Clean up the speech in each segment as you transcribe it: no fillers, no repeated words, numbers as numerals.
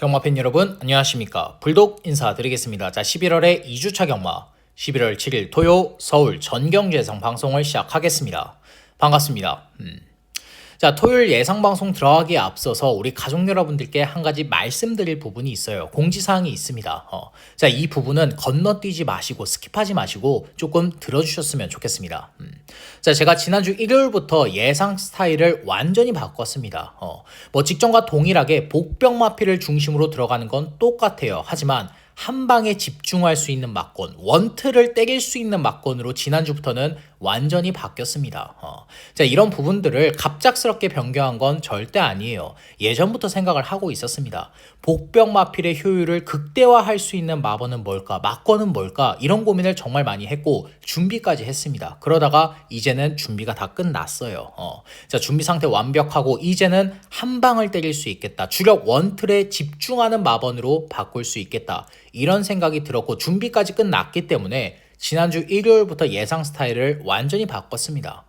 경마팬 여러분 안녕하십니까. 불독 인사드리겠습니다. 자, 11월의 2주차 경마 11월 7일 토요 서울 전경주 예상 방송을 시작하겠습니다. 반갑습니다. 자, 토요일 예상 방송 들어가기에 앞서서 우리 가족 여러분들께 한 가지 말씀드릴 부분이 있어요. 공지사항이 있습니다. 자, 이 부분은 건너뛰지 마시고 스킵하지 마시고 조금 들어주셨으면 좋겠습니다. 자, 제가 지난주 일요일부터 예상 스타일을 완전히 바꿨습니다. 뭐 직전과 동일하게 복병마피를 중심으로 들어가는 건 똑같아요. 하지만 한 방에 집중할 수 있는 막권, 원트를 때릴 수 있는 막권으로 지난주부터는 완전히 바뀌었습니다. 자, 이런 부분들을 갑작스럽게 변경한 건 절대 아니에요. 예전부터 생각을 하고 있었습니다. 복병 마필의 효율을 극대화할 수 있는 마법은 뭘까? 막권은 뭘까? 이런 고민을 정말 많이 했고 준비까지 했습니다. 그러다가 이제는 준비가 다 끝났어요. 자, 준비 상태 완벽하고 이제는 한 방을 때릴 수 있겠다. 주력 원틀에 집중하는 마법으로 바꿀 수 있겠다. 이런 생각이 들었고 준비까지 끝났기 때문에 지난주 일요일부터 예상 스타일을 완전히 바꿨습니다.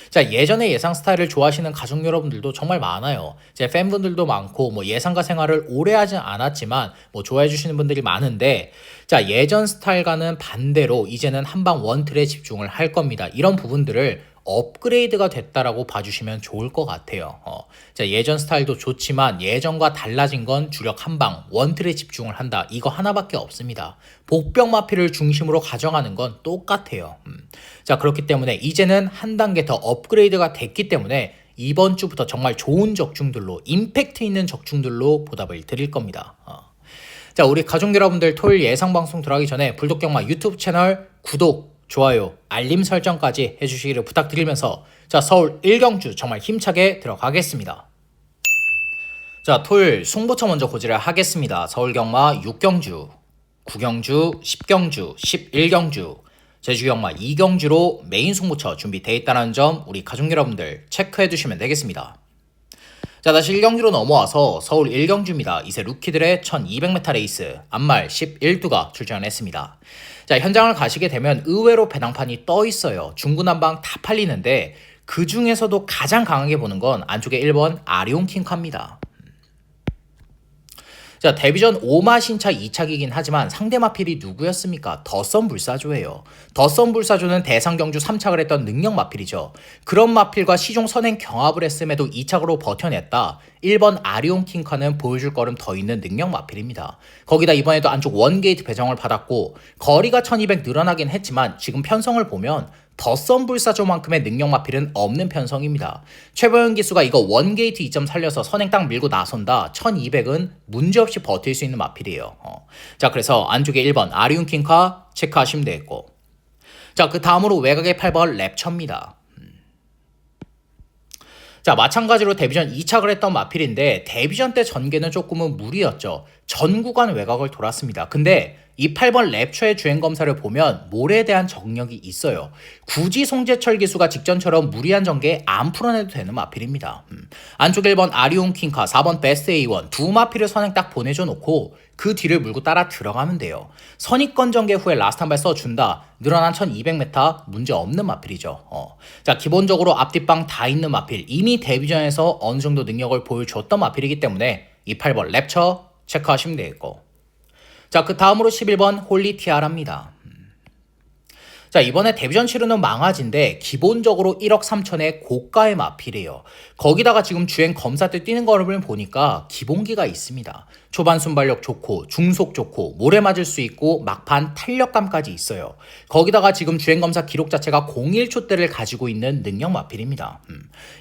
자, 예전에 예상 스타일을 좋아하시는 가족 여러분들도 정말 많아요. 제 팬분들도 많고 뭐 예상가 생활을 오래 하진 않았지만 뭐 좋아해 주시는 분들이 많은데, 자, 예전 스타일과는 반대로 이제는 한방 원틀에 집중을 할 겁니다. 이런 부분들을 업그레이드가 됐다라고 봐주시면 좋을 것 같아요. 자, 예전 스타일도 좋지만 예전과 달라진 건 주력 한방 원틀에 집중을 한다. 이거 하나밖에 없습니다. 복병 마피를 중심으로 가져가는 건 똑같아요. 자, 그렇기 때문에 이제는 한 단계 더 업그레이드가 됐기 때문에 이번 주부터 정말 좋은 적중들로 임팩트 있는 적중들로 보답을 드릴 겁니다. 자, 우리 가족 여러분들 토요일 예상 방송 들어가기 전에 불독경마 유튜브 채널 구독, 좋아요, 알림 설정까지 해주시기를 부탁드리면서 자, 서울 1경주 정말 힘차게 들어가겠습니다. 자, 토요일 승부처 먼저 고지를 하겠습니다. 서울경마 6경주, 9경주, 10경주, 11경주, 제주경마 2경주로 메인 승부처 준비되어 있다는 점 우리 가족 여러분들 체크해 두시면 되겠습니다. 자, 다시 1경주로 넘어와서 서울 1경주입니다. 이세 루키들의 1200m 레이스 안말 11두가 출전을 했습니다. 자, 현장을 가시게 되면 의외로 배당판이 떠 있어요. 중구난방 다 팔리는데 그 중에서도 가장 강하게 보는 건 안쪽에 1번 아리온 킹카입니다. 자, 데뷔전 5마 신차 2착이긴 하지만 상대 마필이 누구였습니까? 더썸 불사조예요. 더썸 불사조는 대상 경주 3착을 했던 능력 마필이죠. 그런 마필과 시종 선행 경합을 했음에도 2착으로 버텨냈다. 1번 아리온 킹카는 보여줄 거름 더 있는 능력 마필입니다. 거기다 이번에도 안쪽 원게이트 배정을 받았고 거리가 1200 늘어나긴 했지만 지금 편성을 보면 더썸 불사조만큼의 능력 마필은 없는 편성입니다. 최보영 기수가 이거 원게이트 2점 살려서 선행 딱 밀고 나선다. 1200은 문제없이 버틸 수 있는 마필이에요. 자, 그래서 안쪽에 1번 아리온 킹카 체크하시면 되겠고, 자, 그 다음으로 외곽의 8번 랩처입니다. 자, 마찬가지로 데뷔전 2착을 했던 마필인데 데뷔전 때 전개는 조금은 무리였죠. 전 구간 외곽을 돌았습니다. 근데 이 8번 랩처의 주행 검사를 보면 몰에 대한 정력이 있어요. 굳이 송재철 기수가 직전처럼 무리한 전개 안 풀어내도 되는 마필입니다. 안쪽 1번 아리온 킹카, 4번 베스트 A1 두 마필을 선행 딱 보내줘 놓고 그 뒤를 물고 따라 들어가면 돼요. 선입권 전개 후에 라스트 한 발 써준다. 늘어난 1200m 문제 없는 마필이죠. 자, 기본적으로 앞뒷방 다 있는 마필, 이미 데뷔전에서 어느 정도 능력을 보여줬던 마필이기 때문에 이 8번 랩처 체크하시면 되겠고, 자, 그 다음으로 11번 홀리티아라입니다. 자, 이번에 데뷔전 치르는 망아지인데 기본적으로 1억 3천의 고가의 마필이에요. 거기다가 지금 주행 검사 때 뛰는 거를 보니까 기본기가 있습니다. 초반 순발력 좋고 중속 좋고 모래 맞을 수 있고 막판 탄력감까지 있어요. 거기다가 지금 주행 검사 기록 자체가 01초대를 가지고 있는 능력 마필입니다.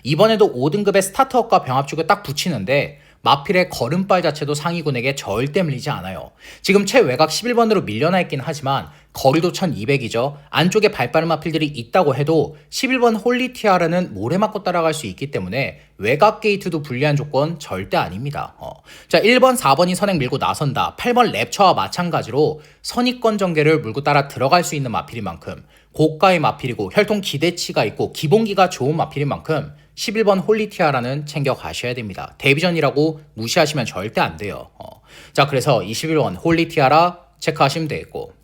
이번에도 5등급의 스타트업과 병합축을 딱 붙이는데 마필의 걸음발 자체도 상위군에게 절대 밀리지 않아요. 지금 최외곽 11번으로 밀려나 있긴 하지만 거리도 1200이죠. 안쪽에 발빠른 마필들이 있다고 해도 11번 홀리티아라는 모래 맞고 따라갈 수 있기 때문에 외곽 게이트도 불리한 조건 절대 아닙니다. 자, 1번, 4번이 선행 밀고 나선다. 8번 랩처와 마찬가지로 선입권 전개를 물고 따라 들어갈 수 있는 마필인 만큼 고가의 마필이고 혈통 기대치가 있고 기본기가 좋은 마필인 만큼 11번 홀리티아라는 챙겨 가셔야 됩니다. 데뷔전이라고 무시하시면 절대 안 돼요. 자, 그래서 21번 홀리티아라 체크하시면 되겠고,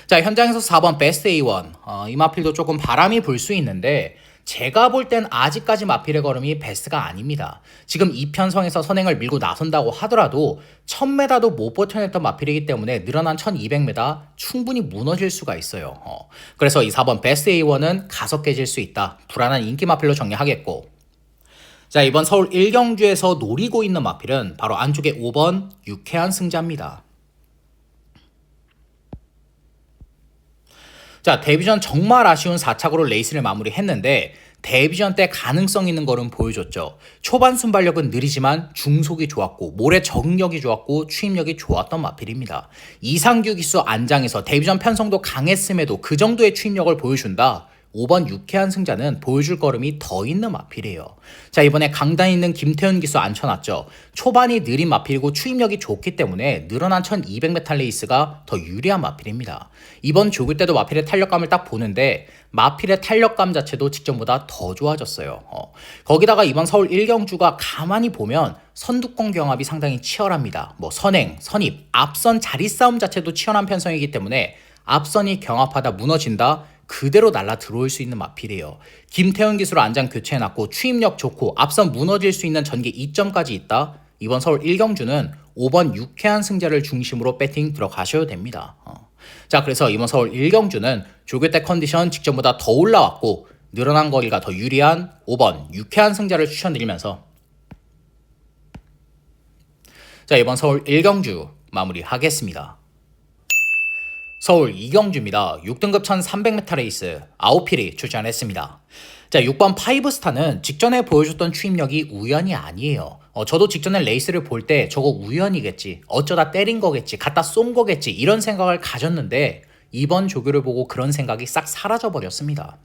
자, 현장에서 4번 베스트 A1 이 마필도 조금 바람이 불 수 있는데 제가 볼 땐 아직까지 마필의 걸음이 베스트가 아닙니다. 지금 이편성에서 선행을 밀고 나선다고 하더라도 1000m도 못 버텨냈던 마필이기 때문에 늘어난 1200m 충분히 무너질 수가 있어요. 그래서 이 4번 베스트 A1은 가속 깨질 수 있다. 불안한 인기 마필로 정리하겠고, 자, 이번 서울 1경주에서 노리고 있는 마필은 바로 안쪽에 5번 유쾌한 승자입니다. 자, 데뷔전 정말 아쉬운 4착으로 레이스를 마무리했는데 데뷔전 때 가능성 있는 걸음 보여줬죠. 초반 순발력은 느리지만 중속이 좋았고 모래 적응력이 좋았고 추임력이 좋았던 마필입니다. 이상규 기수 안장에서 데뷔전 편성도 강했음에도 그 정도의 추임력을 보여준다. 5번 유쾌한 승자는 보여줄 걸음이 더 있는 마필이에요. 자, 이번에 강단 있는 김태훈 기수 앉혀놨죠. 초반이 느린 마필이고 추임력이 좋기 때문에 늘어난 1200m 레이스가 더 유리한 마필입니다. 이번 조교 때도 마필의 탄력감을 딱 보는데 마필의 탄력감 자체도 직전보다 더 좋아졌어요. 거기다가 이번 서울 1경주가 가만히 보면 선두권 경합이 상당히 치열합니다. 선행, 선입, 앞선 자리 싸움 자체도 치열한 편성이기 때문에 앞선이 경합하다 무너진다? 그대로 날라 들어올 수 있는 마필이에요. 김태훈 기수로 안장 교체해놨고 추임력 좋고 앞선 무너질 수 있는 전개 2점까지 있다. 이번 서울 1경주는 5번 유쾌한 승자를 중심으로 배팅 들어가셔야 됩니다. 자, 그래서 이번 서울 1경주는 조교 때 컨디션 직전보다 더 올라왔고 늘어난 거리가 더 유리한 5번 유쾌한 승자를 추천드리면서, 자, 이번 서울 1경주 마무리하겠습니다. 서울 2경주입니다. 6등급 1300m 레이스 9필이 출전했습니다. 자, 6번 파이브스타는 직전에 보여줬던 추임력이 우연이 아니에요. 저도 직전에 레이스를 볼 때 저거 우연이겠지, 어쩌다 때린 거겠지, 갖다 쏜 거겠지 이런 생각을 가졌는데 이번 조교를 보고 그런 생각이 싹 사라져버렸습니다.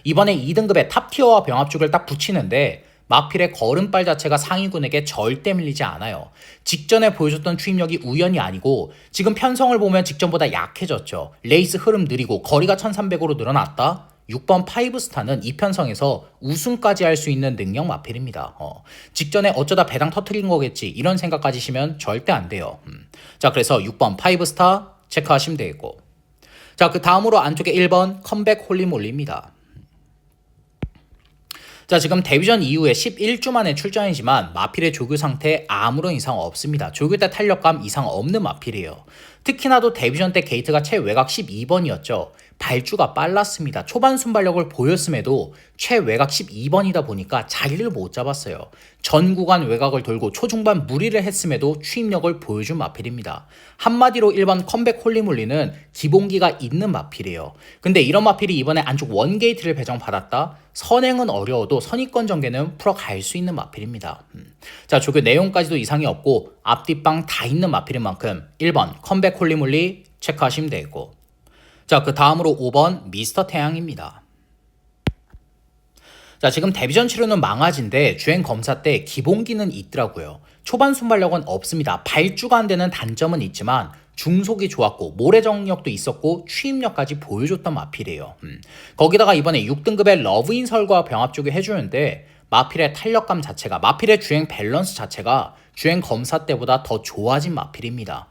이번에 2등급의 탑티어와 병합죽을 딱 붙이는데 마필의 걸음발 자체가 상위군에게 절대 밀리지 않아요. 직전에 보여줬던 추임력이 우연이 아니고 지금 편성을 보면 직전보다 약해졌죠. 레이스 흐름 느리고 거리가 1300으로 늘어났다? 6번 파이브스타는 이 편성에서 우승까지 할 수 있는 능력 마필입니다. 직전에 어쩌다 배당 터트린 거겠지 이런 생각 가지시면 절대 안 돼요. 자, 그래서 6번 파이브스타 체크하시면 되겠고, 자, 그 다음으로 안쪽에 1번 컴백 홀리몰리입니다. 자, 지금 데뷔전 이후에 11주 만에 출전이지만 마필의 조교 상태 아무런 이상 없습니다. 조교 때 탄력감 이상 없는 마필이에요. 특히나도 데뷔전 때 게이트가 최외곽 12번이었죠. 발주가 빨랐습니다. 초반 순발력을 보였음에도 최외곽 12번이다 보니까 자리를 못 잡았어요. 전 구간 외곽을 돌고 초중반 무리를 했음에도 추임력을 보여준 마필입니다. 한마디로 1번 컴백 홀리몰리는 기본기가 있는 마필이에요. 근데 이런 마필이 이번에 안쪽 원게이트를 배정받았다? 선행은 어려워도 선입권 전개는 풀어갈 수 있는 마필입니다. 자, 조교 내용까지도 이상이 없고 앞뒷방 다 있는 마필인 만큼 1번 컴백 홀리몰리 체크하시면 되겠고, 자, 그 다음으로 5번 미스터 태양입니다. 자, 지금 데뷔전 치료는 망아지인데 주행 검사 때 기본기는 있더라고요. 초반 순발력은 없습니다. 발주가 안 되는 단점은 있지만 중속이 좋았고 모래 정력도 있었고 추임력까지 보여줬던 마필이에요. 거기다가 이번에 6등급의 러브인설과 병합 쪽이 해주는데 마필의 탄력감 자체가, 마필의 주행 밸런스 자체가 주행 검사 때보다 더 좋아진 마필입니다.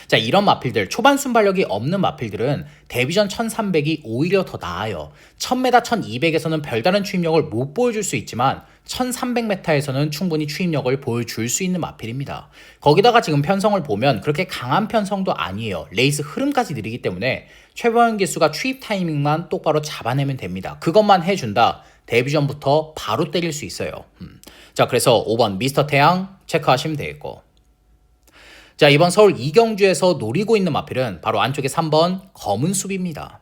자, 이런 마필들, 초반 순발력이 없는 마필들은 데뷔전 1300이 오히려 더 나아요. 1000m, 1200에서는 별다른 추임력을 못 보여줄 수 있지만 1300m에서는 충분히 추임력을 보여줄 수 있는 마필입니다. 거기다가 지금 편성을 보면 그렇게 강한 편성도 아니에요. 레이스 흐름까지 느리기 때문에 최보현 기수가 추입 타이밍만 똑바로 잡아내면 됩니다. 그것만 해준다. 데뷔전부터 바로 때릴 수 있어요. 자, 그래서 5번 미스터 태양 체크하시면 되겠고, 자, 이번 서울 2경주에서 노리고 있는 마필은 바로 안쪽에 3번 검은 숲입니다.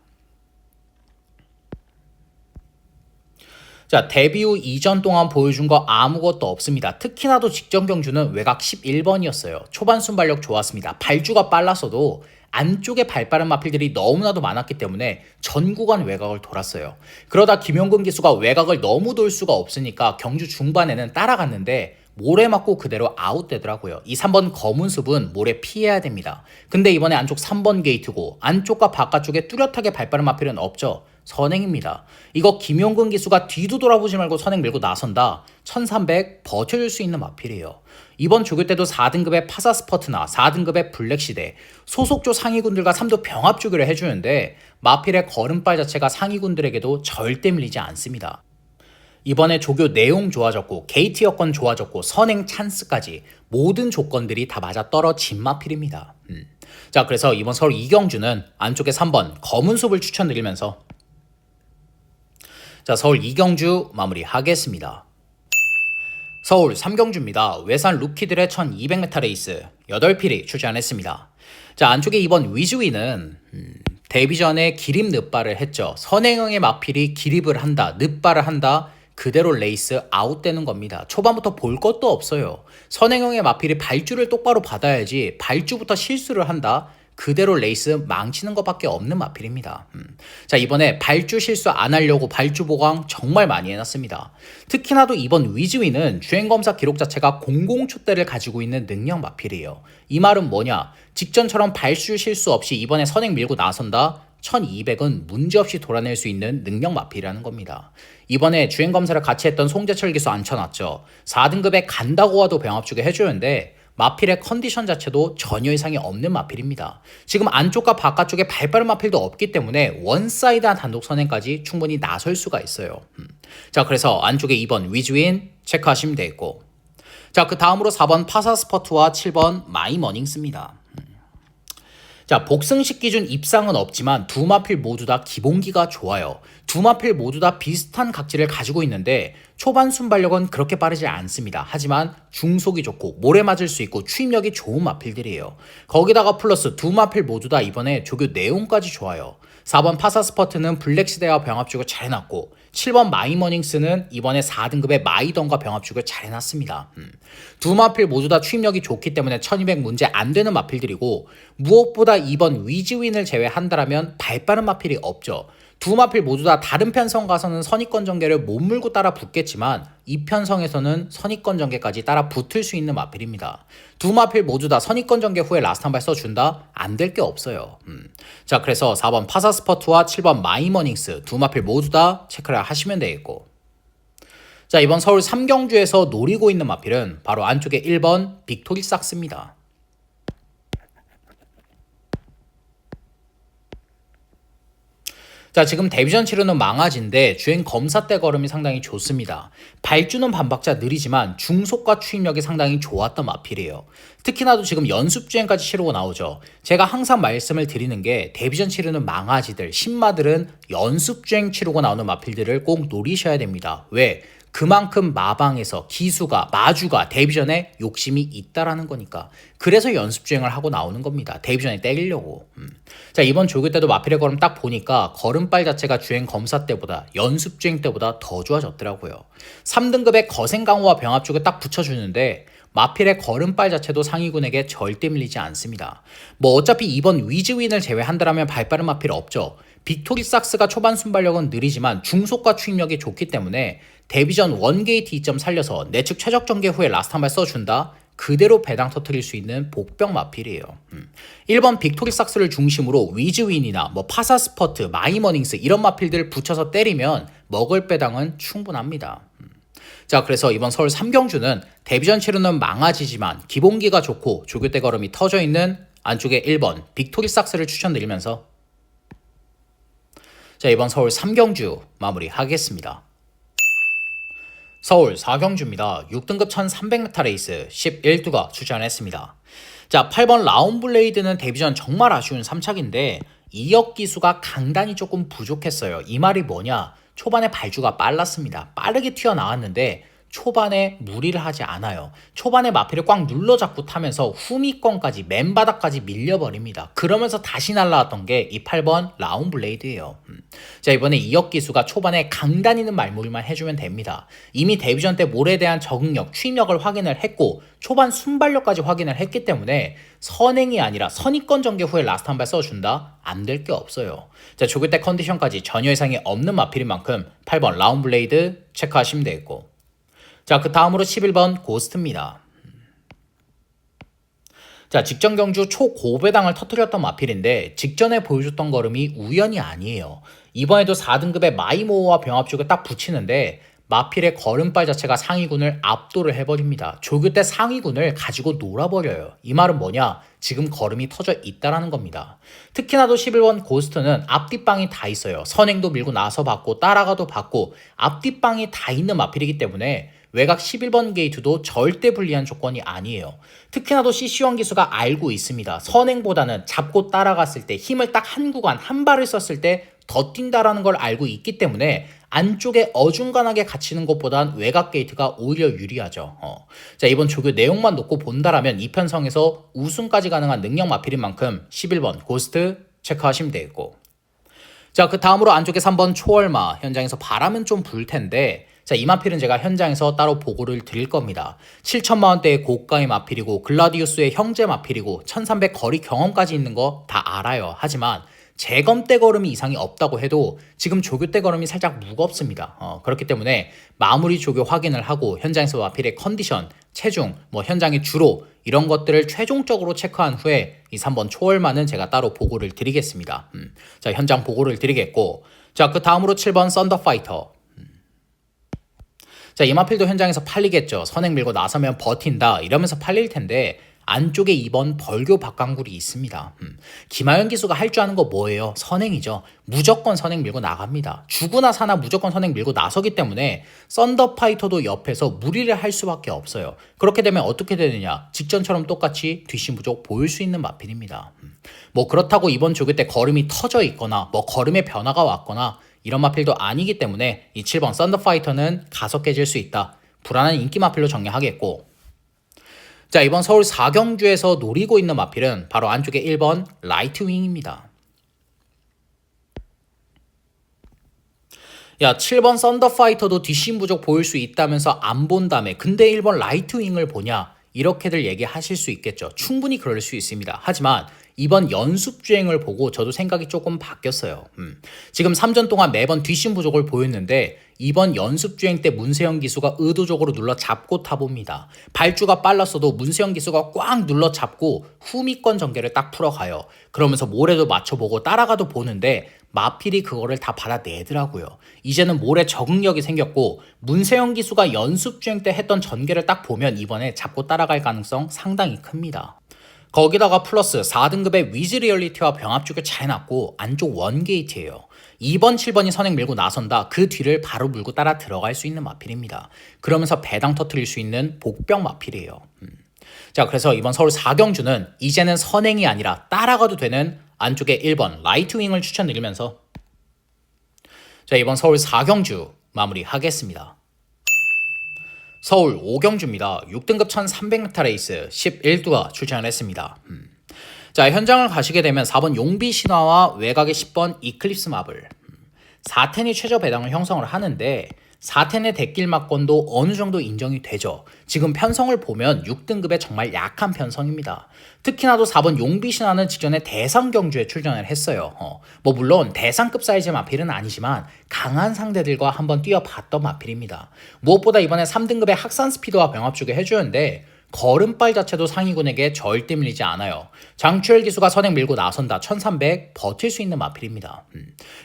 자, 데뷔 후 이전 동안 보여준 거 아무것도 없습니다. 특히나도 직전 경주는 외곽 11번이었어요. 초반 순발력 좋았습니다. 발주가 빨랐어도 안쪽에 발 빠른 마필들이 너무나도 많았기 때문에 전 구간 외곽을 돌았어요. 그러다 김용근 기수가 외곽을 너무 돌 수가 없으니까 경주 중반에는 따라갔는데 모래 맞고 그대로 아웃되더라고요. 이 3번 검은 숲은 모래 피해야 됩니다. 근데 이번에 안쪽 3번 게이트고 안쪽과 바깥쪽에 뚜렷하게 발 빠른 마필은 없죠. 선행입니다. 이거 김용근 기수가 뒤도 돌아보지 말고 선행 밀고 나선다. 1300 버텨줄 수 있는 마필이에요. 이번 조교 때도 4등급의 파사스퍼트나 4등급의 블랙시대, 소속조 상위군들과 3도 병합 조교를 해주는데 마필의 걸음발 자체가 상위군들에게도 절대 밀리지 않습니다. 이번에 조교 내용 좋아졌고 게이트 여건 좋아졌고 선행 찬스까지 모든 조건들이 다 맞아 떨어진 마필입니다. 자, 그래서 이번 서울 이경주는 안쪽에 3번 검은숲을 추천드리면서 자, 서울 이경주 마무리하겠습니다. 서울 삼경주입니다. 외산 루키들의 1200m 레이스 8필이 출전했습니다. 자, 안쪽에 이번 위즈위는 데뷔 전에 기립 늪발을 했죠. 선행형의 마필이 기립을 한다, 늪발을 한다, 그대로 레이스 아웃되는 겁니다. 초반부터 볼 것도 없어요. 선행형의 마필이 발주를 똑바로 받아야지 발주부터 실수를 한다, 그대로 레이스 망치는 것밖에 없는 마필입니다. 자, 이번에 발주 실수 안 하려고 발주 보강 정말 많이 해놨습니다. 특히나도 이번 위즈위는 주행검사 기록 자체가 00초대를 가지고 있는 능력 마필이에요. 이 말은 뭐냐? 직전처럼 발주 실수 없이 이번에 선행 밀고 나선다, 1200은 문제없이 돌아낼 수 있는 능력 마필이라는 겁니다. 이번에 주행검사를 같이 했던 송재철 기수 앉혀놨죠. 4등급에 간다고 와도 병합주게 해주는데 마필의 컨디션 자체도 전혀 이상이 없는 마필입니다. 지금 안쪽과 바깥쪽에 발빠른 마필도 없기 때문에 원사이드한 단독 선행까지 충분히 나설 수가 있어요. 자, 그래서 안쪽에 2번 위즈윈 체크하시면 되겠고, 자, 그 다음으로 4번 파사스퍼트와 7번 마이머닝스입니다. 자, 복승식 기준 입상은 없지만 두 마필 모두 다 기본기가 좋아요. 두 마필 모두 다 비슷한 각질을 가지고 있는데 초반 순발력은 그렇게 빠르지 않습니다. 하지만 중속이 좋고 모래 맞을 수 있고 추임력이 좋은 마필들이에요. 거기다가 플러스 두 마필 모두 다 이번에 조교 내용까지 좋아요. 4번 파사스퍼트는 블랙시대와 병합죽을 잘 해놨고 7번 마이머닝스는 이번에 4등급의 마이던과 병합죽을 잘 해놨습니다. 두 마필 모두 다 추임력이 좋기 때문에 1200 문제 안 되는 마필들이고, 무엇보다 이번 위즈윈을 제외한다라면 발빠른 마필이 없죠. 두 마필 모두 다 다른 편성 가서는 선입권 전개를 못 물고 따라 붙겠지만 이 편성에서는 선입권 전개까지 따라 붙을 수 있는 마필입니다. 두 마필 모두 다 선입권 전개 후에 라스트 한 발 써준다? 안 될 게 없어요. 자, 그래서 4번 파사스퍼트와 7번 마이머닝스 두 마필 모두 다 체크를 하시면 되겠고, 자, 이번 서울 삼경주에서 노리고 있는 마필은 바로 안쪽에 1번 빅토리삭스입니다. 자, 지금 데뷔전 치르는 망아지인데 주행 검사 때 걸음이 상당히 좋습니다. 발주는 반박자 느리지만 중속과 추임력이 상당히 좋았던 마필이에요. 특히나도 지금 연습 주행까지 치르고 나오죠. 제가 항상 말씀을 드리는 게 데뷔전 치르는 망아지들, 신마들은 연습 주행 치르고 나오는 마필들을 꼭 노리셔야 됩니다. 왜? 그만큼 마방에서 기수가 마주가 데뷔전에 욕심이 있다라는 거니까. 그래서 연습 주행을 하고 나오는 겁니다. 데뷔전에 때리려고. 자, 이번 조교 때도 마필의 걸음 딱 보니까 걸음빨 자체가 주행 검사 때보다 연습 주행 때보다 더 좋아졌더라고요. 3등급의 거센 강호와 병합 쪽을 딱 붙여주는데 마필의 걸음빨 자체도 상위군에게 절대 밀리지 않습니다. 뭐 어차피 이번 위즈윈을 제외한다면 발빠른 마필 없죠. 빅토리삭스가 초반 순발력은 느리지만 중속과 추임력이 좋기 때문에 데뷔전 원게이트 2점 살려서 내측 최적 전개 후에 라스트 한 발 써준다? 그대로 배당 터트릴 수 있는 복병 마필이에요. 1번 빅토리삭스를 중심으로 위즈윈이나 뭐 파사스퍼트, 마이머닝스 이런 마필들 붙여서 때리면 먹을 배당은 충분합니다. 자, 그래서 이번 서울 삼경주는 데뷔전 치르는 망아지지만 기본기가 좋고 조교 때 걸음이 터져 있는 안쪽에 1번 빅토리삭스를 추천드리면서, 자, 이번 서울 삼경주 마무리하겠습니다. 서울 4경주입니다. 6등급 1300m 레이스 11두가 출전했습니다. 자, 8번 라운블레이드는 데뷔전 정말 아쉬운 3착인데 2역 기수가 강단이 조금 부족했어요. 이 말이 뭐냐? 초반에 발주가 빨랐습니다. 빠르게 튀어나왔는데 초반에 무리를 하지 않아요. 초반에 마필을 꽉 눌러잡고 타면서 후미권까지 맨바닥까지 밀려버립니다. 그러면서 다시 날라왔던 게 이 8번 라운블레이드예요. 자, 이번에 2역 기수가 초반에 강단 있는 말무리만 해주면 됩니다. 이미 데뷔전 때 몰에 대한 적응력, 추임력을 확인을 했고 초반 순발력까지 확인을 했기 때문에 선행이 아니라 선입권 전개 후에 라스트 한 발 써준다? 안 될 게 없어요. 자, 조교 때 컨디션까지 전혀 이상이 없는 마필인 만큼 8번 라운블레이드 체크하시면 되겠고, 자, 그 다음으로 11번 고스트입니다. 자, 직전 경주 초고배당을 터뜨렸던 마필인데 직전에 보여줬던 걸음이 우연이 아니에요. 이번에도 4등급의 마이모어와 병합죽을 딱 붙이는데 마필의 걸음발 자체가 상위군을 압도를 해버립니다. 조교 때 상위군을 가지고 놀아버려요. 이 말은 뭐냐? 지금 걸음이 터져 있다라는 겁니다. 특히나도 11번 고스트는 앞뒷방이 다 있어요. 선행도 밀고 나서 받고 따라가도 받고 앞뒷방이 다 있는 마필이기 때문에 외곽 11번 게이트도 절대 불리한 조건이 아니에요. 특히나도 CC1 기수가 알고 있습니다. 선행보다는 잡고 따라갔을 때 힘을 딱 한 구간 한 발을 썼을 때 더 뛴다라는 걸 알고 있기 때문에 안쪽에 어중간하게 갇히는 것보단 외곽 게이트가 오히려 유리하죠. 자, 이번 조교 내용만 놓고 본다라면 이 편성에서 우승까지 가능한 능력 마필인 만큼 11번 고스트 체크하시면 되겠고, 자, 그 다음으로 안쪽에 3번 초월마, 현장에서 바람은 좀 불 텐데, 자, 이 마필은 제가 현장에서 따로 보고를 드릴 겁니다. 7천만 원대의 고가의 마필이고 글라디우스의 형제 마필이고 1300 거리 경험까지 있는 거 다 알아요. 하지만 재검대 걸음이 이상이 없다고 해도 지금 조교 때 걸음이 살짝 무겁습니다. 그렇기 때문에 마무리 조교 확인을 하고 현장에서 마필의 컨디션, 체중, 뭐 현장의 주로 이런 것들을 최종적으로 체크한 후에 이 3번 초월만은 제가 따로 보고를 드리겠습니다. 자, 현장 보고를 드리겠고, 자, 그 다음으로 7번 썬더파이터. 자, 이 마필도 현장에서 팔리겠죠. 선행 밀고 나서면 버틴다 이러면서 팔릴 텐데 안쪽에 2번 벌교 박강굴이 있습니다. 김하연 기수가 할 줄 아는 거 뭐예요? 선행이죠. 무조건 선행 밀고 나갑니다. 죽으나 사나 무조건 선행 밀고 나서기 때문에 썬더파이터도 옆에서 무리를 할 수밖에 없어요. 그렇게 되면 어떻게 되느냐? 직전처럼 똑같이 뒷심 부족 보일 수 있는 마필입니다. 뭐 그렇다고 이번 조교 때 걸음이 터져 있거나 뭐 걸음의 변화가 왔거나 이런 마필도 아니기 때문에 이 7번 썬더파이터는 가속해질 수 있다. 불안한 인기 마필로 정리하겠고, 자, 이번 서울 4경주에서 노리고 있는 마필은 바로 안쪽에 1번 라이트윙입니다. 야, 7번 썬더파이터도 뒷심 부족 보일 수 있다면서 안 본다며 근데 1번 라이트윙을 보냐? 이렇게들 얘기하실 수 있겠죠. 충분히 그럴 수 있습니다. 하지만 이번 연습주행을 보고 저도 생각이 조금 바뀌었어요. 지금 3전 동안 매번 뒷심 부족을 보였는데 이번 연습주행 때 문세영 기수가 의도적으로 눌러 잡고 타봅니다. 발주가 빨랐어도 문세영 기수가 꽉 눌러 잡고 후미권 전개를 딱 풀어가요. 그러면서 모래도 맞춰보고 따라가도 보는데 마필이 그거를 다 받아내더라고요. 이제는 모래 적응력이 생겼고 문세영 기수가 연습주행 때 했던 전개를 딱 보면 이번에 잡고 따라갈 가능성 상당히 큽니다. 거기다가 플러스 4등급의 위즈 리얼리티와 병합축을 잘 놨고 안쪽 원게이트예요. 2번, 7번이 선행 밀고 나선다. 그 뒤를 바로 물고 따라 들어갈 수 있는 마필입니다. 그러면서 배당 터트릴 수 있는 복병 마필이에요. 자, 그래서 이번 서울 4경주는 이제는 선행이 아니라 따라가도 되는 안쪽에 1번 라이트윙을 추천드리면서, 자, 이번 서울 4경주 마무리하겠습니다. 서울 5경주입니다. 6등급 1300m 레이스 11두가 출전을 했습니다. 자, 현장을 가시게 되면 4번 용비 신화와 외곽의 10번 이클립스 마블, 4텐이 최저 배당을 형성을 하는데 4텐의 대길 막권도 어느 정도 인정이 되죠. 지금 편성을 보면 6등급의 정말 약한 편성입니다. 특히나도 4번 용비 신화는 직전에 대상 경주에 출전을 했어요. 뭐 물론 대상급 사이즈의 마필은 아니지만 강한 상대들과 한번 뛰어봤던 마필입니다. 무엇보다 이번에 3등급의 학산 스피드와 병합주게 해주는데 걸음발 자체도 상위군에게 절대 밀리지 않아요. 장추열 기수가 선행 밀고 나선다. 1300 버틸 수 있는 마필입니다.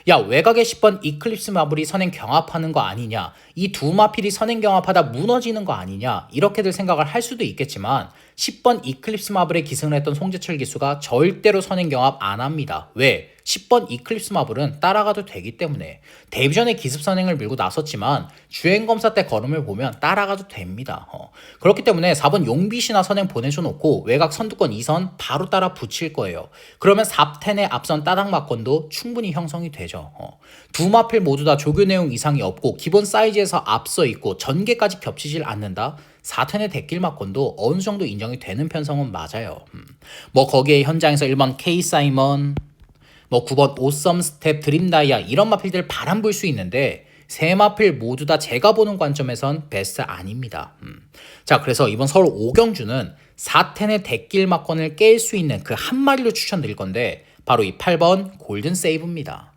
야, 외곽의 10번 이클립스 마블이 선행 경합하는 거 아니냐, 이 두 마필이 선행 경합하다 무너지는 거 아니냐, 이렇게들 생각을 할 수도 있겠지만 10번 이클립스 마블에 기승을 했던 송재철 기수가 절대로 선행 경합 안 합니다. 왜? 10번 이클립스 마블은 따라가도 되기 때문에. 데뷔전에 기습 선행을 밀고 나섰지만 주행검사 때 걸음을 보면 따라가도 됩니다. 그렇기 때문에 4번 용비시나 선행 보내줘 놓고 외곽 선두권 2선 바로 따라 붙일 거예요. 그러면 4텐의 앞선 따닥 막권도 충분히 형성이 되죠. 두 마필 모두 다 조교 내용 이상이 없고 기본 사이즈에서 앞서 있고 전개까지 겹치질 않는다. 4텐의 대길 막권도 어느 정도 인정이 되는 편성은 맞아요. 뭐 거기에 현장에서 1번 K 사이먼, 뭐 9번 오썸 스텝 드림다이아 이런 마필들 바람 불 수 있는데 세 마필 모두 다 제가 보는 관점에선 베스트 아닙니다. 자, 그래서 이번 서울 5경주는 4텐의 대길 막권을 깰 수 있는 그 한 마리로 추천드릴 건데 바로 이 8번 골든 세이브입니다.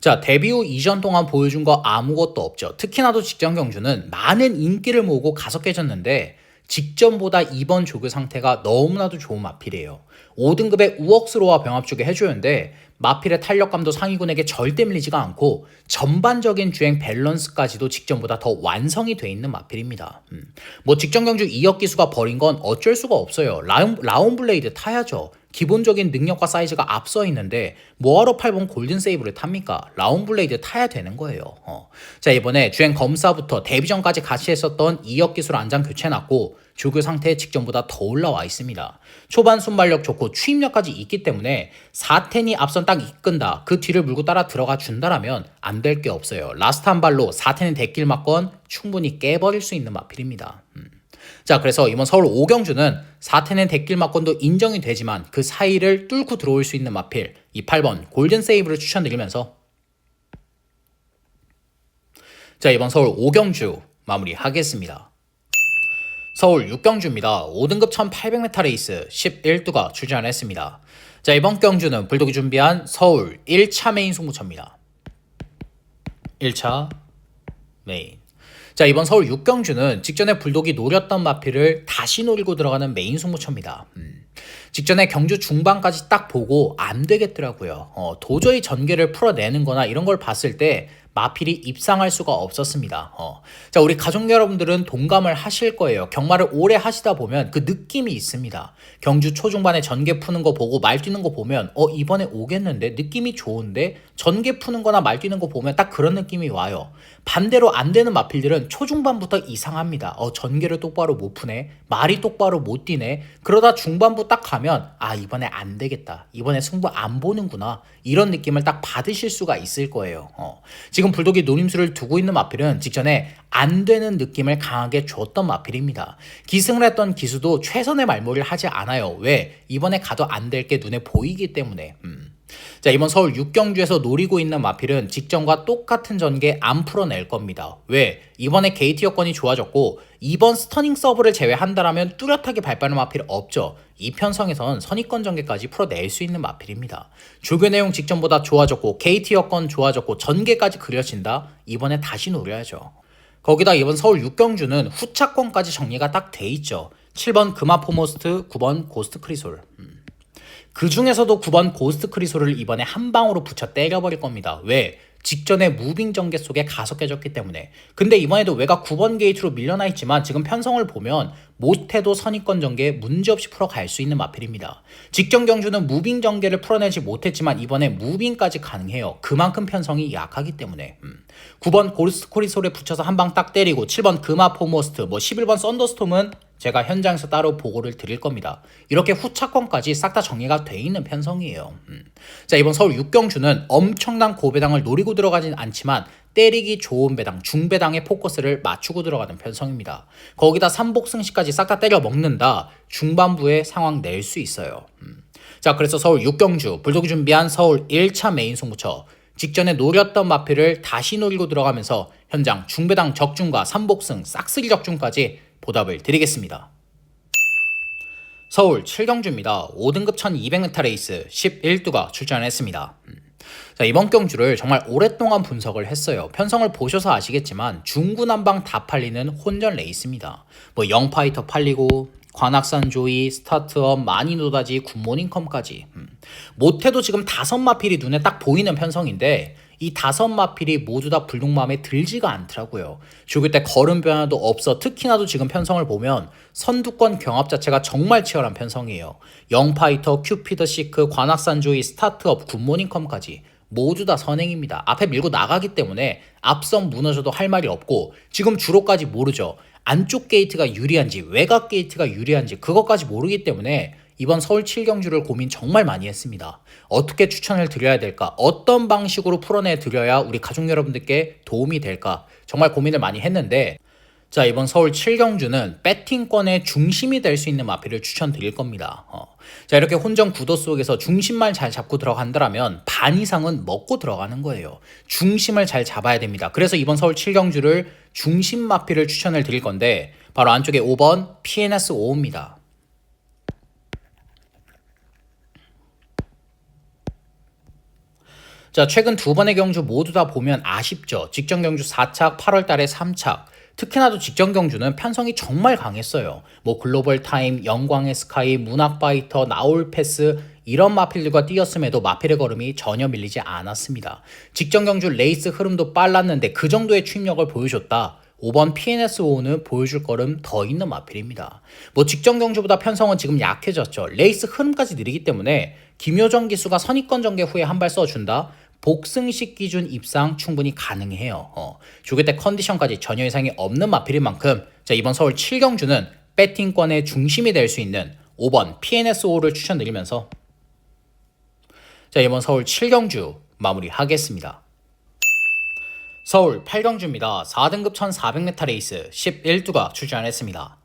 자, 데뷔 후 이전 동안 보여준 거 아무것도 없죠. 특히나도 직전 경주는 많은 인기를 모으고 가속해졌는데 직전보다 이번 조교 상태가 너무나도 좋은 마필이에요. 5등급의 우억스로와 병합 조교 해주는데 마필의 탄력감도 상위군에게 절대 밀리지가 않고 전반적인 주행 밸런스까지도 직전보다 더 완성이 돼 있는 마필입니다. 뭐 직전 경주 2억 기수가 버린 건 어쩔 수가 없어요. 라운 블레이드 타야죠. 기본적인 능력과 사이즈가 앞서 있는데 뭐하러 8번 골든 세이브를 탑니까? 라운 블레이드 타야 되는 거예요. 자, 이번에 주행 검사부터 데뷔전까지 같이 했었던 2억 기술 안장 교체해놨고 조교 상태 직전보다 더 올라와 있습니다. 초반 순발력 좋고 추임력까지 있기 때문에 4텐이 앞선 딱 이끈다. 그 뒤를 물고 따라 들어가 준다라면 안 될 게 없어요. 라스트 한 발로 4텐의 대길 맞건 충분히 깨버릴 수 있는 마필입니다. 자, 그래서 이번 서울 5경주는 4텐의 대길 맞건도 인정이 되지만 그 사이를 뚫고 들어올 수 있는 마필 이 8번 골든 세이브를 추천드리면서 자, 이번 서울 5경주 마무리하겠습니다. 서울 6경주입니다. 5등급 1800m 레이스 11두가 출전했습니다. 자, 이번 경주는 불독이 준비한 서울 1차 메인 승부처입니다. 1차 메인. 자, 이번 서울 6경주는 직전에 불독이 노렸던 마필을 다시 노리고 들어가는 메인 승부처입니다. 직전에 경주 중반까지 딱 보고 안 되겠더라고요. 도저히 전개를 풀어내는 거나 이런 걸 봤을 때 마필이 입상할 수가 없었습니다. 자, 우리 가족 여러분들은 동감을 하실 거예요. 경마를 오래 하시다 보면 그 느낌이 있습니다. 경주 초중반에 전개 푸는 거 보고 말 뛰는 거 보면 이번에 오겠는데 느낌이 좋은데 전개 푸는 거나 말 뛰는 거 보면 딱 그런 느낌이 와요. 반대로 안 되는 마필들은 초중반부터 이상합니다. 전개를 똑바로 못 푸네. 말이 똑바로 못 뛰네. 그러다 중반부 딱 가면 이번에 안 되겠다. 이번에 승부 안 보는구나. 이런 느낌을 딱 받으실 수가 있을 거예요. 지금 불독이 노림수를 두고 있는 마필은 직전에 안 되는 느낌을 강하게 줬던 마필입니다. 기승을 했던 기수도 최선의 말몰이를 하지 않아요. 왜? 이번에 가도 안 될 게 눈에 보이기 때문에. 자, 이번 서울 6경주에서 노리고 있는 마필은 직전과 똑같은 전개 안 풀어낼 겁니다. 왜? 이번에 게이트 여건이 좋아졌고 이번 스터닝 서브를 제외한다라면 뚜렷하게 발빠른 마필 없죠. 이 편성에선 선입권 전개까지 풀어낼 수 있는 마필입니다. 조교 내용 직전보다 좋아졌고 게이트 여건 좋아졌고 전개까지 그려진다? 이번에 다시 노려야죠. 거기다 이번 서울 6경주는 후차권까지 정리가 딱 돼 있죠. 7번 금화포모스트, 9번 고스트 크리솔. 그 중에서도 9번 고스트 크리솔을 이번에 한 방으로 붙여 때려버릴 겁니다. 왜? 직전에 무빙 전개 속에 가속해졌기 때문에. 근데 이번에도 외곽 9번 게이트로 밀려나 있지만 지금 편성을 보면 못해도 선입권 전개 문제없이 풀어갈 수 있는 마필입니다. 직전 경주는 무빙 전개를 풀어내지 못했지만 이번에 무빙까지 가능해요. 그만큼 편성이 약하기 때문에. 9번 고스트 크리솔에 붙여서 한 방 딱 때리고 7번 금화 포모스트 11번 썬더스톰은 제가 현장에서 따로 보고를 드릴 겁니다. 이렇게 후차권까지 싹 다 정리가 돼 있는 편성이에요. 자, 이번 서울 6경주는 엄청난 고배당을 노리고 들어가진 않지만 때리기 좋은 배당, 중배당의 포커스를 맞추고 들어가는 편성입니다. 거기다 삼복승시까지 싹 다 때려 먹는다. 중반부에 상황 낼 수 있어요. 자, 그래서 서울 6경주 불독이 준비한 서울 1차 메인 승부처 직전에 노렸던 마필을 다시 노리고 들어가면서 현장 중배당 적중과 삼복승 싹쓸이 적중까지 보답을 드리겠습니다. 서울 7경주입니다. 5등급 1200m 레이스 11두가 출전했습니다. 자, 이번 경주를 정말 오랫동안 분석을 했어요. 편성을 보셔서 아시겠지만 중구난방 다 팔리는 혼전 레이스입니다. 영파이터 팔리고 관악산 조이, 스타트업, 마니노다지, 굿모닝컴까지 못해도 지금 5마필이 눈에 딱 보이는 편성인데 이 5마필이 모두 다 불독 마음에 들지가 않더라고요. 조교 때 걸음 변화도 없어. 특히나도 지금 편성을 보면 선두권 경합 자체가 정말 치열한 편성이에요. 영파이터, 큐피드 시크, 관악산 조이, 스타트업, 굿모닝컴까지 모두 다 선행입니다. 앞에 밀고 나가기 때문에 앞선 무너져도 할 말이 없고 지금 주로까지 모르죠. 안쪽 게이트가 유리한지 외곽 게이트가 유리한지 그것까지 모르기 때문에 이번 서울 7경주를 고민 정말 많이 했습니다. 어떻게 추천을 드려야 될까? 어떤 방식으로 풀어내 드려야 우리 가족 여러분들께 도움이 될까? 정말 고민을 많이 했는데 자, 이번 서울 7경주는 배팅권의 중심이 될 수 있는 마필을 추천드릴 겁니다. 자, 이렇게 혼전 구도 속에서 중심만 잘 잡고 들어간다면 반 이상은 먹고 들어가는 거예요. 중심을 잘 잡아야 됩니다. 그래서 이번 서울 7경주를 중심 마필을 추천을 드릴 건데 바로 안쪽에 5번 PNS5입니다. 자, 최근 두 번의 경주 모두 다 보면 아쉽죠. 직전 경주 4착, 8월 달에 3착. 특히나도 직전 경주는 편성이 정말 강했어요. 뭐 글로벌 타임, 영광의 스카이, 문학바이터, 나올패스 이런 마필들과 뛰었음에도 마필의 걸음이 전혀 밀리지 않았습니다. 직전 경주 레이스 흐름도 빨랐는데 그 정도의 추임력을 보여줬다. 5번 PNS5는 보여줄 걸음 더 있는 마필입니다. 뭐 직전 경주보다 편성은 지금 약해졌죠. 레이스 흐름까지 느리기 때문에 김효정 기수가 선입권 전개 후에 한 발 써준다. 복승식 기준 입상 충분히 가능해요. 조개 때 컨디션까지 전혀 이상이 없는 마필인 만큼 자, 이번 서울 7경주는 배팅권의 중심이 될 수 있는 5번 PNS5를 추천드리면서 자, 이번 서울 7경주 마무리하겠습니다. 서울 8경주입니다. 4등급 1400m 레이스 11두가 출전했습니다.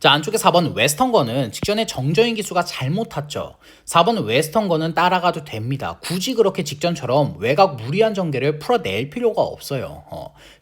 자, 안쪽에 4번 웨스턴건은 직전에 정저인 기수가 잘못 탔죠. 4번 웨스턴건은 따라가도 됩니다. 굳이 그렇게 직전처럼 외곽 무리한 전개를 풀어낼 필요가 없어요.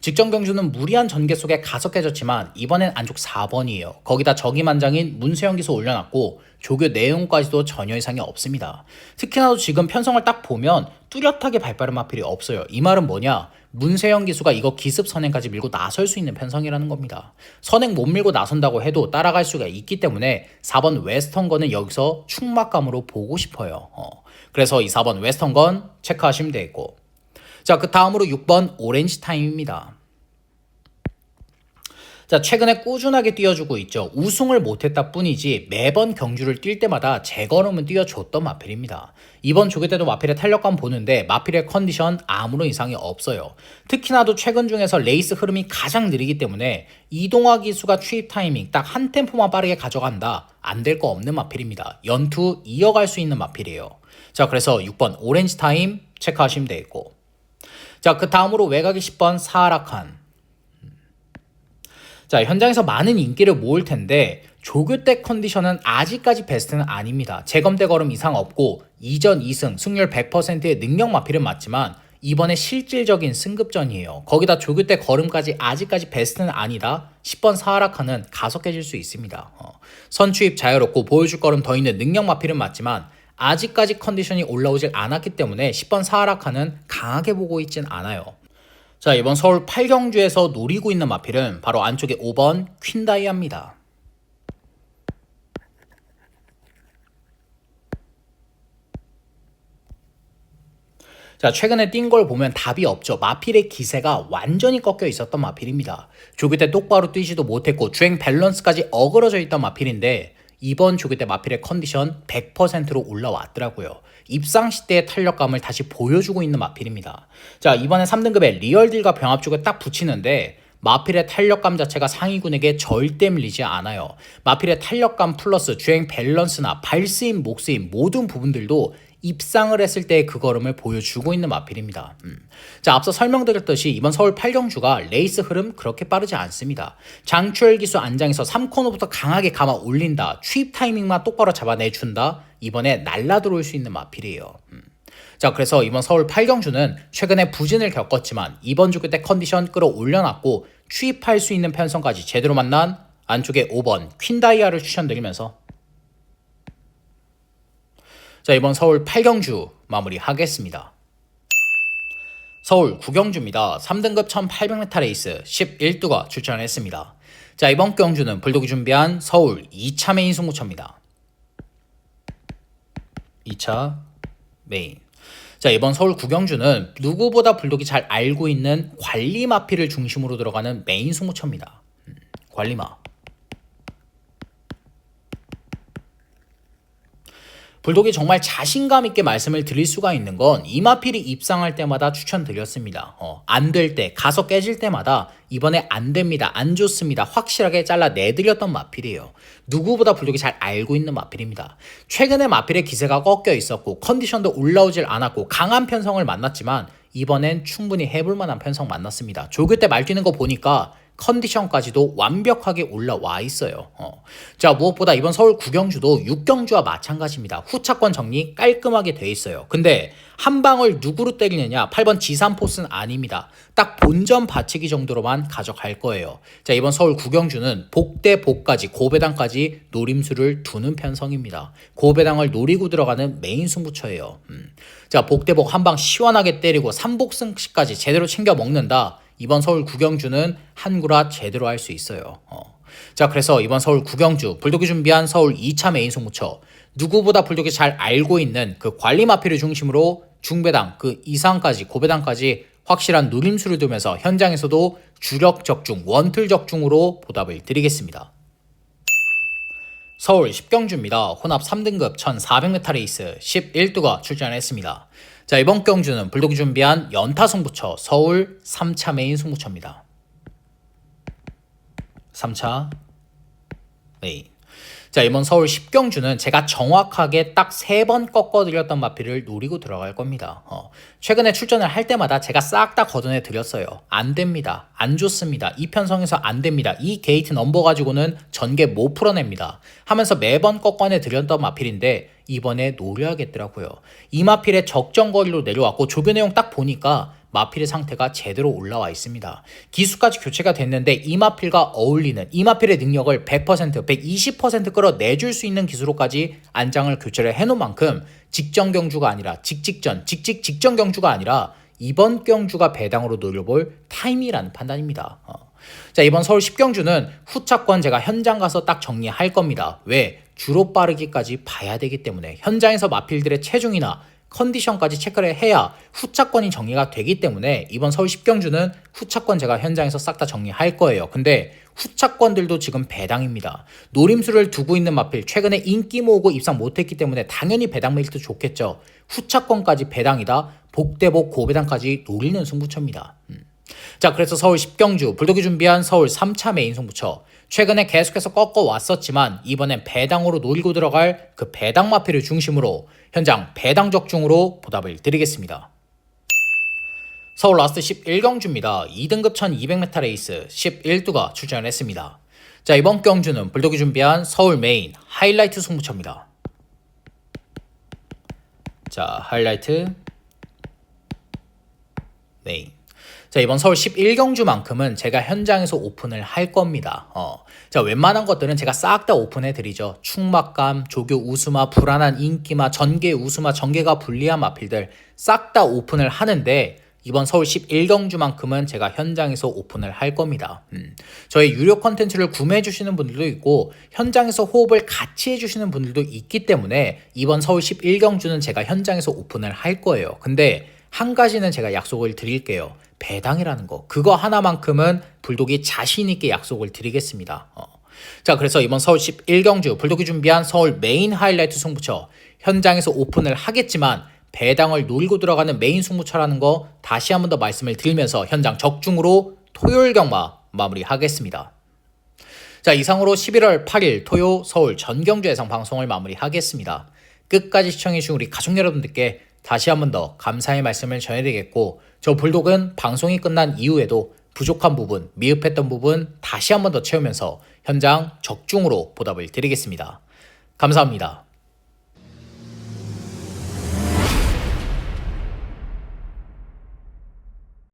직전 경주는 무리한 전개 속에 가속해졌지만 이번엔 안쪽 4번이에요. 거기다 적임안장인 문세영 기수 올려놨고 조교 내용까지도 전혀 이상이 없습니다. 특히나 지금 편성을 딱 보면 뚜렷하게 발빠른 마필이 없어요. 이 말은 뭐냐? 문세영 기수가 이거 기습 선행까지 밀고 나설 수 있는 편성이라는 겁니다. 선행 못 밀고 나선다고 해도 따라갈 수가 있기 때문에 4번 웨스턴건은 여기서 충막감으로 보고 싶어요. 그래서 이 4번 웨스턴건 체크하시면 되겠고, 자, 그 다음으로 6번 오렌지 타임입니다. 자, 최근에 꾸준하게 뛰어주고 있죠. 우승을 못했다 뿐이지 매번 경주를 뛸 때마다 제걸음은 뛰어줬던 마필입니다. 이번 조개 때도 마필의 탄력감 보는데 마필의 컨디션 아무런 이상이 없어요. 특히나도 최근 중에서 레이스 흐름이 가장 느리기 때문에 이동화 기수가 추입 타이밍 딱 한 템포만 빠르게 가져간다. 안 될 거 없는 마필입니다. 연투 이어갈 수 있는 마필이에요. 자, 그래서 6번 오렌지 타임 체크하시면 되겠고, 자, 그 다음으로 외곽이 10번 사하라칸. 자, 현장에서 많은 인기를 모을 텐데 조교 때 컨디션은 아직까지 베스트는 아닙니다. 재검 때 걸음 이상 없고 이전 2승 승률 100%의 능력 마필은 맞지만 이번에 실질적인 승급전이에요. 거기다 조교 때 걸음까지 아직까지 베스트는 아니다. 10번 사하라칸은 가속해질 수 있습니다. 선추입 자유롭고 보여줄 걸음 더 있는 능력 마필은 맞지만 아직까지 컨디션이 올라오질 않았기 때문에 10번 사하라칸은 강하게 보고 있진 않아요. 자, 이번 서울 8경주에서 노리고 있는 마필은 바로 안쪽에 5번 퀸다이아입니다. 자, 최근에 뛴 걸 보면 답이 없죠. 마필의 기세가 완전히 꺾여 있었던 마필입니다. 조교 때 똑바로 뛰지도 못했고 주행 밸런스까지 어그러져 있던 마필인데 이번 조교 때 마필의 컨디션 100%로 올라왔더라고요. 입상 시대의 탄력감을 다시 보여주고 있는 마필입니다. 자, 이번에 3등급에 리얼딜과 병합 쪽에 딱 붙이는데 마필의 탄력감 자체가 상위군에게 절대 밀리지 않아요. 마필의 탄력감 플러스 주행 밸런스나 발스임, 목스임 모든 부분들도 입상을 했을 때의 그 걸음을 보여주고 있는 마필입니다. 자, 앞서 설명드렸듯이 이번 서울 8경주가 레이스 흐름 그렇게 빠르지 않습니다. 장추열 기수 안장에서 3코너부터 강하게 감아 올린다. 추입 타이밍만 똑바로 잡아내준다. 이번에 날라 들어올 수 있는 마필이에요. 자, 그래서 이번 서울 8경주는 최근에 부진을 겪었지만 이번 조교 때 컨디션 끌어올려놨고 추입할 수 있는 편성까지 제대로 만난 안쪽에 5번 퀸다이아를 추천드리면서 자, 이번 서울 8경주 마무리하겠습니다. 서울 9경주입니다. 3등급 1800m 레이스 11두가 출전했습니다. 자, 이번 경주는 불독이 준비한 서울 2차 메인 승부처입니다. 2차 메인. 자, 이번 서울 9경주는 누구보다 불독이 잘 알고 있는 관리 마필을 중심으로 들어가는 메인 승부처입니다. 관리마. 불독이 정말 자신감 있게 말씀을 드릴 수가 있는 건 이 마필이 입상할 때마다 추천드렸습니다. 안 될 때, 가서 깨질 때마다 이번에 안 됩니다, 안 좋습니다, 확실하게 잘라내드렸던 마필이에요. 누구보다 불독이 잘 알고 있는 마필입니다. 최근에 마필의 기세가 꺾여 있었고 컨디션도 올라오질 않았고 강한 편성을 만났지만 이번엔 충분히 해볼 만한 편성 만났습니다. 조교 때 말 뛰는 거 보니까 컨디션까지도 완벽하게 올라와 있어요. 자, 무엇보다 이번 서울 9경주도 6경주와 마찬가지입니다. 후차권 정리 깔끔하게 돼 있어요. 근데 한 방을 누구로 때리느냐? 8번 지산포스는 아닙니다. 딱 본전 받치기 정도로만 가져갈 거예요. 자, 이번 서울 9경주는 복대 복까지 고배당까지 노림수를 두는 편성입니다. 고배당을 노리고 들어가는 메인 승부처예요. 자, 복대복 한 방 시원하게 때리고 삼복승까지 제대로 챙겨 먹는다. 이번 서울 구경주는 한구라 제대로 할 수 있어요. 자, 그래서 이번 서울 구경주 불독이 준비한 서울 2차 메인 승부처, 누구보다 불독이 잘 알고 있는 그 관리 마필을 중심으로 중배당 그 이상까지 고배당까지 확실한 노림수를 두면서 현장에서도 주력 적중, 원틀 적중으로 보답을 드리겠습니다. 서울 10경주입니다. 혼합 3등급 1400m 레이스 11두가 출전했습니다. 자, 이번 경주는 불독이 준비한 연타 승부처 서울 3차 메인 승부처입니다. 3차 메인. 자, 이번 서울 10경주는 제가 정확하게 딱 3번 꺾어드렸던 마필을 노리고 들어갈 겁니다. 최근에 출전을 할 때마다 제가 싹 다 걷어내 드렸어요. 안 됩니다. 안 좋습니다. 이 편성에서 안 됩니다. 이 게이트 넘버 가지고는 전개 못 풀어냅니다. 하면서 매번 꺾어내 드렸던 마필인데 이번에 노려야겠더라고요. 이 마필의 적정 거리로 내려왔고 조교 내용 딱 보니까 마필의 상태가 제대로 올라와 있습니다. 기수까지 교체가 됐는데 이 마필과 어울리는 이 마필의 능력을 100%, 120% 끌어내줄 수 있는 기수로까지 안장을 교체를 해놓은 만큼 직전 경주가 아니라 직전 경주가 아니라 이번 경주가 배당으로 노려볼 타임이라는 판단입니다. 자, 이번 서울 10경주는 후차권 제가 현장 가서 딱 정리할 겁니다. 왜? 주로 빠르기까지 봐야 되기 때문에 현장에서 마필들의 체중이나 컨디션까지 체크를 해야 후차권이 정리가 되기 때문에 이번 서울 10경주는 후차권 제가 현장에서 싹 다 정리할 거예요. 근데 후차권들도 지금 배당입니다. 노림수를 두고 있는 마필 최근에 인기 모으고 입상 못했기 때문에 당연히 배당 메리트 좋겠죠. 후차권까지 배당이다. 복대복 고배당까지 노리는 승부처입니다. 자, 그래서 서울 10경주 불독이 준비한 서울 3차 메인 승부처, 최근에 계속해서 꺾어왔었지만 이번엔 배당으로 노리고 들어갈 그 배당 마필을 중심으로 현장 배당 적중으로 보답을 드리겠습니다. 서울 라스트 11경주입니다. 2등급 1200m 레이스 11두가 출전했습니다. 자, 이번 경주는 불독이 준비한 서울 메인 하이라이트 승부처입니다. 자, 하이라이트 메인. 자, 이번 서울 11경주만큼은 제가 현장에서 오픈을 할 겁니다. 자, 웬만한 것들은 제가 싹 다 오픈해 드리죠. 충막감, 조교 우수마, 불안한 인기마, 전개 우수마, 전개가 불리한 마필들 싹 다 오픈을 하는데 이번 서울 11경주만큼은 제가 현장에서 오픈을 할 겁니다. 저희 유료 컨텐츠를 구매해 주시는 분들도 있고 현장에서 호흡을 같이 해주시는 분들도 있기 때문에 이번 서울 11경주는 제가 현장에서 오픈을 할 거예요. 근데 한 가지는 제가 약속을 드릴게요. 배당이라는 거, 그거 하나만큼은 불독이 자신 있게 약속을 드리겠습니다. 자, 그래서 이번 서울 11경주 불독이 준비한 서울 메인 하이라이트 승부처, 현장에서 오픈을 하겠지만 배당을 노리고 들어가는 메인 승부처라는 거 다시 한 번 더 말씀을 드리면서 현장 적중으로 토요일 경마 마무리하겠습니다. 자, 이상으로 11월 8일 토요 서울 전경주 예상 방송을 마무리하겠습니다. 끝까지 시청해주신 우리 가족 여러분들께 다시 한 번 더 감사의 말씀을 전해드리겠고, 저 불독은 방송이 끝난 이후에도 부족한 부분, 미흡했던 부분 다시 한 번 더 채우면서 현장 적중으로 보답을 드리겠습니다. 감사합니다.